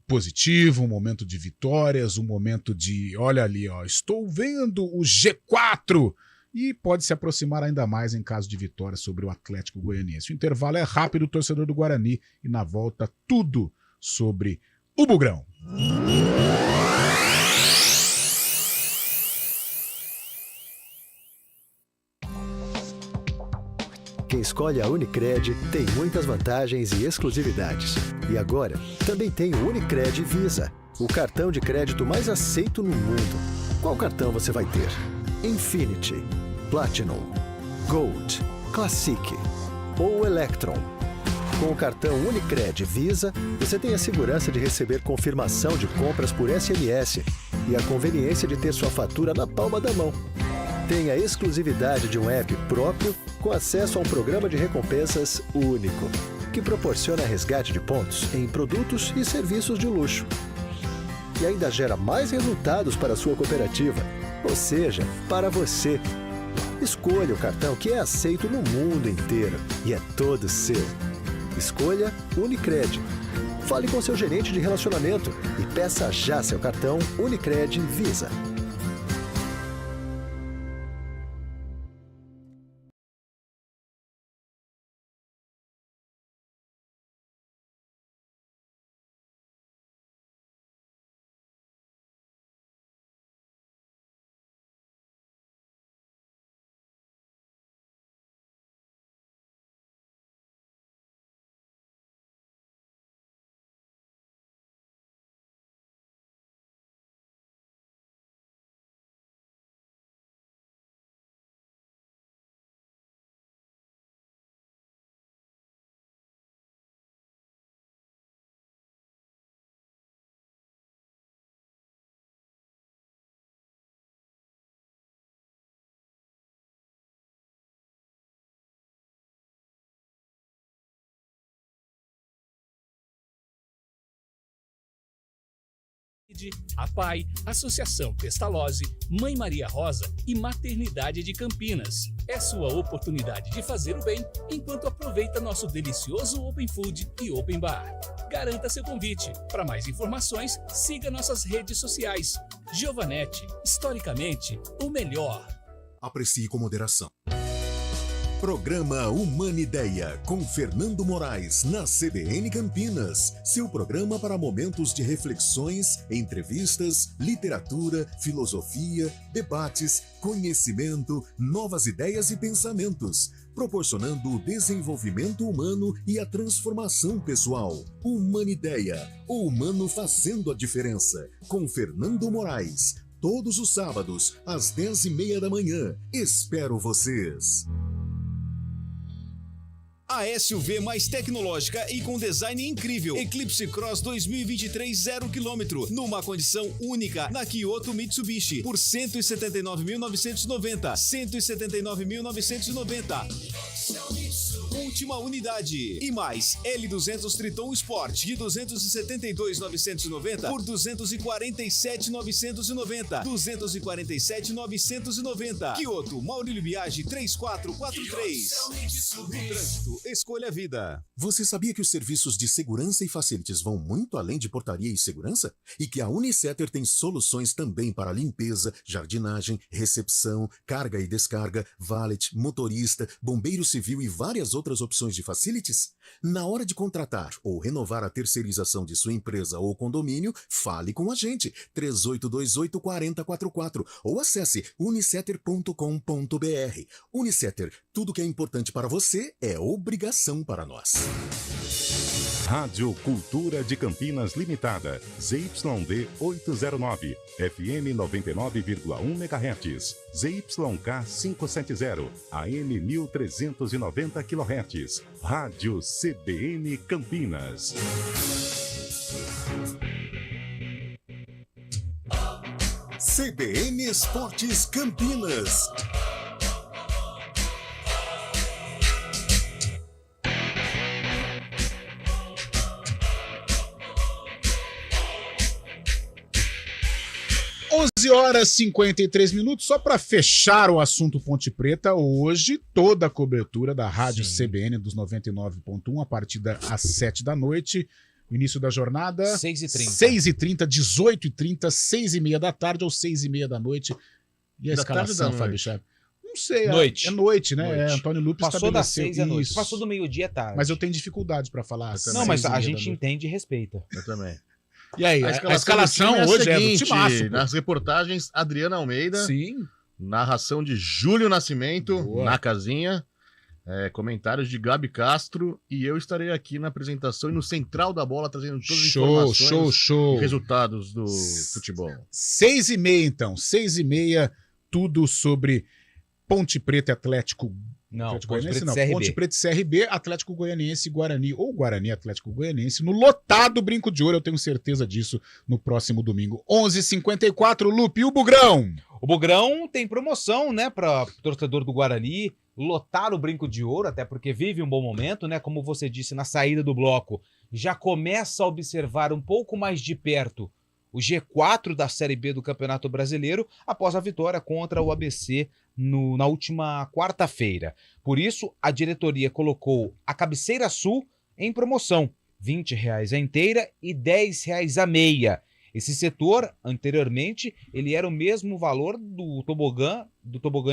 positivo, um momento de vitórias, um momento de, olha ali, ó, estou vendo o G4, e pode se aproximar ainda mais em caso de vitória sobre o Atlético Goianiense. O intervalo é rápido, torcedor do Guarani, e na volta tudo sobre o Bugrão. Quem escolhe a Unicred tem muitas vantagens e exclusividades. E agora, também tem o Unicred Visa, o cartão de crédito mais aceito no mundo. Qual cartão você vai ter? Infinity, Platinum, Gold, Classic ou Electron? Com o cartão Unicred Visa, você tem a segurança de receber confirmação de compras por SMS e a conveniência de ter sua fatura na palma da mão. Tem a exclusividade de um app próprio com acesso a um programa de recompensas único, que proporciona resgate de pontos em produtos e serviços de luxo. E ainda gera mais resultados para a sua cooperativa, ou seja, para você. Escolha o cartão que é aceito no mundo inteiro e é todo seu. Escolha Unicred. Fale com seu gerente de relacionamento e peça já seu cartão Unicred Visa. Verde, a PAI, Associação Pestalozzi, Mãe Maria Rosa e Maternidade de Campinas. É sua oportunidade de fazer o bem enquanto aproveita nosso delicioso Open Food e Open Bar. Garanta seu convite. Para mais informações, siga nossas redes sociais. Giovanetti, historicamente, o melhor. Aprecie com moderação. Programa Humanideia, com Fernando Moraes, na CBN Campinas. Seu programa para momentos de reflexões, entrevistas, literatura, filosofia, debates, conhecimento, novas ideias e pensamentos, proporcionando o desenvolvimento humano e a transformação pessoal. Humanideia, o humano fazendo a diferença, com Fernando Moraes. Todos os sábados, às 10h30 da manhã. Espero vocês! A SUV mais tecnológica e com design incrível. Eclipse Cross 2023 0 km, numa condição única na Kyoto Mitsubishi, por 179.990. 179.990. Última unidade. E mais, L200 Triton Sport de 272.990 por 247.990. 247.990. Kyoto, Maurílio Biagi 3443. No trânsito, escolha a vida. Você sabia que os serviços de segurança e facilities vão muito além de portaria e segurança? E que a Unicetter tem soluções também para limpeza, jardinagem, recepção, carga e descarga, valet, motorista, bombeiro civil e várias outras opções de facilities? Na hora de contratar ou renovar a terceirização de sua empresa ou condomínio, fale com a gente, 3828-4044, ou acesse unicetter.com.br. Unicetter, tudo que é importante para você é obrigação para nós. Rádio Cultura de Campinas Limitada, ZYD 809, FM 99,1 MHz, ZYK 570, AM 1390 kHz, Rádio CBN Campinas. CBN Esportes Campinas. Horas 53 minutos, só para fechar o assunto Ponte Preta, hoje toda a cobertura da Rádio CBN dos 99.1 a partir das 7 da noite, o início da jornada 6h30, 18h30, 6h30 da tarde ou 6h30 da noite. E a Da escalação, tarde ou da Fábio noite? Chave? Não sei, Noite. é noite, né? Noite. É, Antônio Lupe Passou das estabeleceu 6 da noite, isso. passou do meio-dia à tarde. Mas eu tenho dificuldade para falar. Não, mas a 6h30 gente da noite. entende e respeita. Eu também. E aí, a escalação do time hoje a é do seguinte, timaço, pô. nas reportagens, Adriana Almeida. Sim. Narração de Júlio Nascimento, Boa. na casinha. Comentários de Gabi Castro. E eu estarei aqui na apresentação e no Central da Bola, trazendo todas as informações show. e resultados do futebol. 6h30, então. 6h30, tudo sobre Ponte Preta e Atlético. Não, Atlético Ponte Goianiense, Preta e CRB. Ponte Preta e CRB, Atlético Goianiense e Guarani, ou Guarani Atlético Goianiense, no lotado Brinco de Ouro, eu tenho certeza disso, no próximo domingo. 11h54, Lupe, e o Bugrão? O Bugrão tem promoção, né, para o torcedor do Guarani, lotar o Brinco de Ouro, até porque vive um bom momento, né, como você disse, na saída do bloco, já começa a observar um pouco mais de perto o G4 da Série B do Campeonato Brasileiro, após a vitória contra o ABC na última quarta-feira. Por isso, a diretoria colocou a Cabeceira Sul em promoção, R$20 a inteira e R$10 a meia. Esse setor, anteriormente, ele era o mesmo valor do tobogã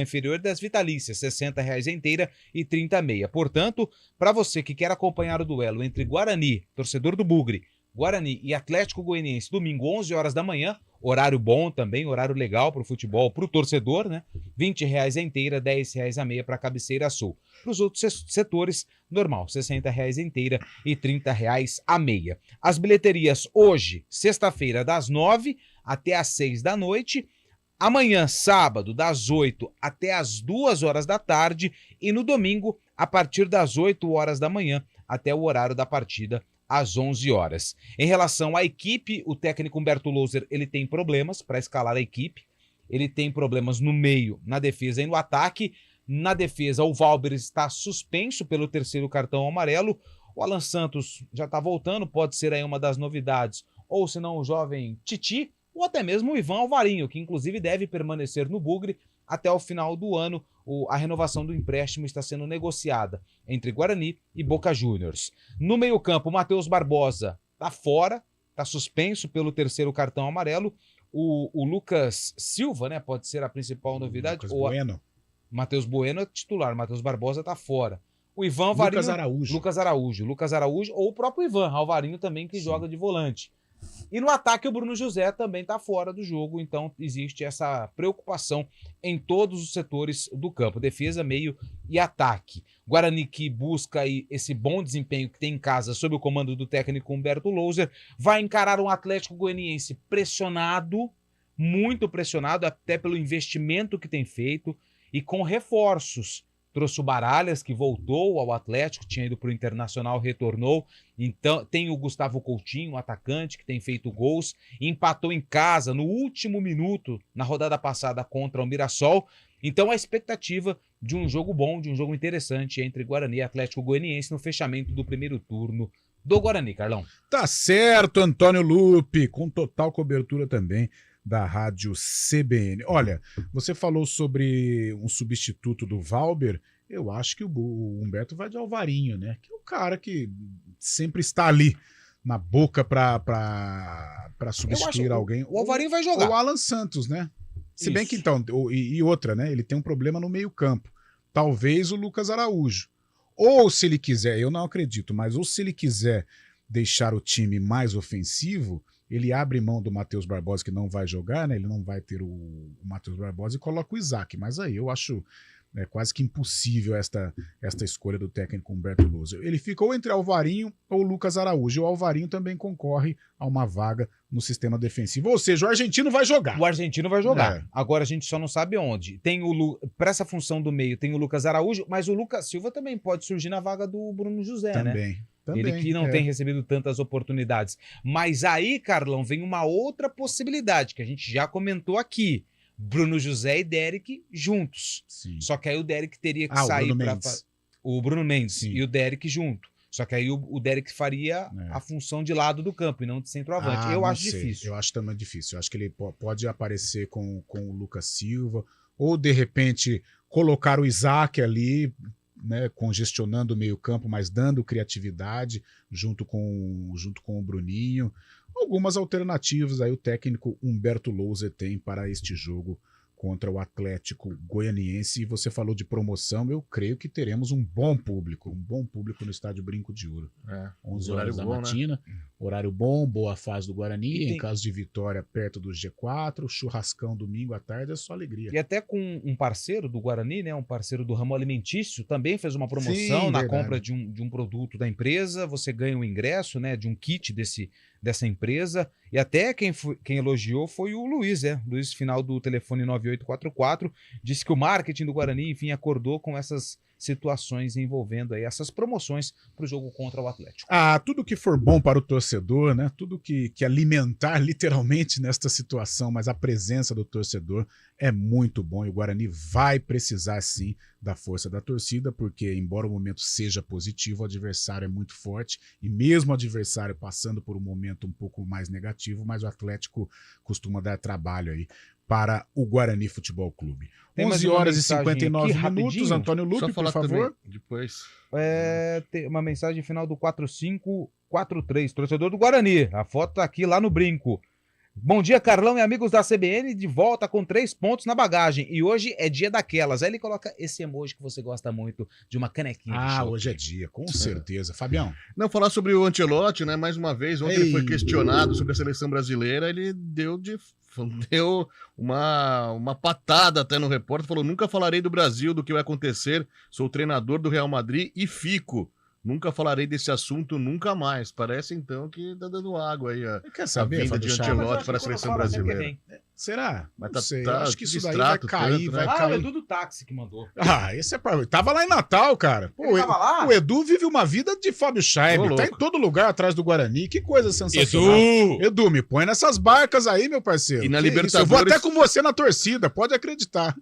inferior das vitalícias, R$60 a inteira e R$30 a meia. Portanto, para você que quer acompanhar o duelo entre Guarani, torcedor do Bugre, Guarani e Atlético Goianiense, domingo, 11 horas da manhã, horário bom também, horário legal para o futebol, para o torcedor, né? R$20 a inteira, R$10 a meia para a Cabeceira Sul. Para os outros setores, normal, R$60 a inteira e R$30 a meia. As bilheterias hoje, sexta-feira, das 9 até as 6 da noite, amanhã, sábado, das 8 até as 2 horas da tarde e no domingo, a partir das 8 horas da manhã até o horário da partida, às 11 horas. Em relação à equipe, o técnico Humberto Louser, ele tem problemas para escalar a equipe, ele tem problemas no meio, na defesa e no ataque. Na defesa, o Valber está suspenso pelo 3º cartão amarelo, o Alan Santos já está voltando, pode ser aí uma das novidades, ou se não o jovem Titi, ou até mesmo o Ivan Alvarinho, que inclusive deve permanecer no Bugre até o final do ano. A renovação do empréstimo está sendo negociada entre Guarani e Boca Juniors. No meio-campo, o Matheus Barbosa está fora, está suspenso pelo terceiro cartão amarelo. O Lucas Silva, né, pode ser a principal novidade. Lucas Bueno. Matheus Bueno é titular, Matheus Barbosa está fora. O Ivan Alvarinho... Lucas Araújo ou o próprio Ivan Alvarinho também, que joga de volante. E no ataque o Bruno José também está fora do jogo, então existe essa preocupação em todos os setores do campo, defesa, meio e ataque. Guarani, que busca aí esse bom desempenho que tem em casa sob o comando do técnico Humberto Louser, vai encarar um Atlético Goianiense pressionado, muito pressionado, até pelo investimento que tem feito, e com reforços. Trouxe o Baralhas, que voltou ao Atlético, tinha ido para o Internacional, retornou. Então, tem o Gustavo Coutinho, um atacante, que tem feito gols. Empatou em casa, no último minuto, na rodada passada, contra o Mirassol. Então, a expectativa de um jogo bom, de um jogo interessante entre Guarani e Atlético Goianiense no fechamento do primeiro turno do Guarani, Carlão. Tá certo, Antônio Lupe, com total cobertura também da Rádio CBN. Olha, você falou sobre um substituto do Valber. Eu acho que o Humberto vai de Alvarinho, né? Que é o cara que sempre está ali na boca para substituir alguém. O Alvarinho vai jogar. O Alan Santos, né? Se bem que então, e outra, né? Ele tem um problema no meio-campo. Talvez o Lucas Araújo. Ou se ele quiser, eu não acredito, mas ou se ele quiser deixar o time mais ofensivo, ele abre mão do Matheus Barbosa, que não vai jogar, né? Ele não vai ter o Matheus Barbosa, e coloca o Isaac. Mas aí eu acho quase que impossível esta escolha do técnico Humberto Louser. Ele ficou entre Alvarinho ou Lucas Araújo. O Alvarinho também concorre a uma vaga no sistema defensivo. Ou seja, o argentino vai jogar. O argentino vai jogar. Agora a gente só não sabe onde. Para essa função do meio tem o Lucas Araújo, mas o Lucas Silva também pode surgir na vaga do Bruno José, né? Ele que não tem recebido tantas oportunidades. Mas aí, Carlão, vem uma outra possibilidade que a gente já comentou aqui. Bruno José e Derek juntos. Sim. Só que aí o Derek teria que sair para o Bruno Mendes e o Derek junto. Só que aí o Derek faria a função de lado do campo e não de centroavante. Eu acho difícil. Eu acho também difícil. Eu acho que ele pode aparecer com o Lucas Silva, ou de repente colocar o Isaac ali, né, congestionando o meio-campo, mas dando criatividade junto com o Bruninho. Algumas alternativas aí o técnico Humberto Louser tem para este jogo contra o Atlético Goianiense. E você falou de promoção, eu creio que teremos um bom público no Estádio Brinco de Ouro. 11 horas da matina, horário bom, boa fase do Guarani, em caso de vitória perto do G4, churrascão domingo à tarde, é só alegria. E até com um parceiro do Guarani, né, um parceiro do ramo alimentício, tambem fez uma promoção na compra de um produto da empresa, você ganha um ingresso, né, de um kit dessa empresa, e até quem elogiou foi o Luiz, Luiz, final do telefone 9844, disse que o marketing do Guarani, enfim, acordou com essas situações envolvendo aí essas promoções para o jogo contra o Atlético. Tudo que for bom para o torcedor, né? Tudo que alimentar literalmente nesta situação, mas a presença do torcedor é muito bom, e o Guarani vai precisar sim da força da torcida, porque embora o momento seja positivo, o adversário é muito forte, e mesmo o adversário passando por um momento um pouco mais negativo, mas o Atlético costuma dar trabalho aí para o Guarani Futebol Clube. 11 horas e 59 minutos, Antônio Lupe, por favor. Depois. Tem uma mensagem final do 4543, torcedor do Guarani. A foto tá aqui lá no Brinco. Bom dia, Carlão e amigos da CBN, de volta com 3 pontos na bagagem. E hoje é dia daquelas. Aí ele coloca esse emoji que você gosta muito, de uma canequinha. Hoje é dia, com certeza. Fabião. Não, falar sobre o Ancelotti, né? Mais uma vez, ontem ele foi questionado sobre a seleção brasileira, ele deu uma patada até no repórter, falou: nunca falarei do Brasil, do que vai acontecer, sou treinador do Real Madrid e fico. Nunca falarei desse assunto nunca mais. Parece então que tá dando água aí a vinda de Ancelotti para a seleção brasileira. Será? Mas não sei, acho que isso daí vai cair, vai cair. O Edu do táxi que mandou. Esse é pra... Tava lá em Natal, cara. O Edu vive uma vida de Fábio Scheiber. Tá em todo lugar atrás do Guarani. Que coisa sensacional. Edu, me põe nessas barcas aí, meu parceiro. E na Libertadores... Eu vou até com você na torcida, pode acreditar.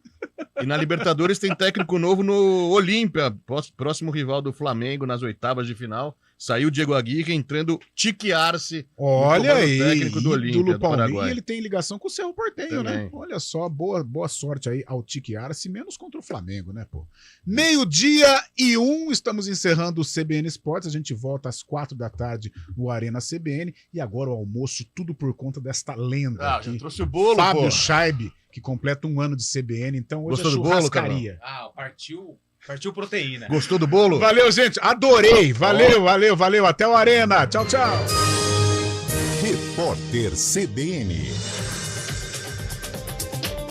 E na Libertadores tem técnico novo no Olímpia, próximo rival do Flamengo nas oitavas de final. Saiu o Diego Aguirre, entrando Tique Arce. Olha aí, técnico do Olímpia, do Palmeiras, e ele tem ligação com o Cerro Porteño, né? Também. Olha só, boa sorte aí ao Tique Arce, menos contra o Flamengo, né, pô? 12:01, estamos encerrando o CBN Esportes, a gente volta às 4 da tarde no Arena CBN, e agora o almoço, tudo por conta desta lenda Ah, aqui. já trouxe o bolo, Fábio pô. Chaib, que completa 1 ano de CBN, então hoje Gostou é do bolo, churrascaria. Partiu proteína. Gostou do bolo? Valeu, gente, adorei, valeu, até o Arena, tchau. Repórter CBN.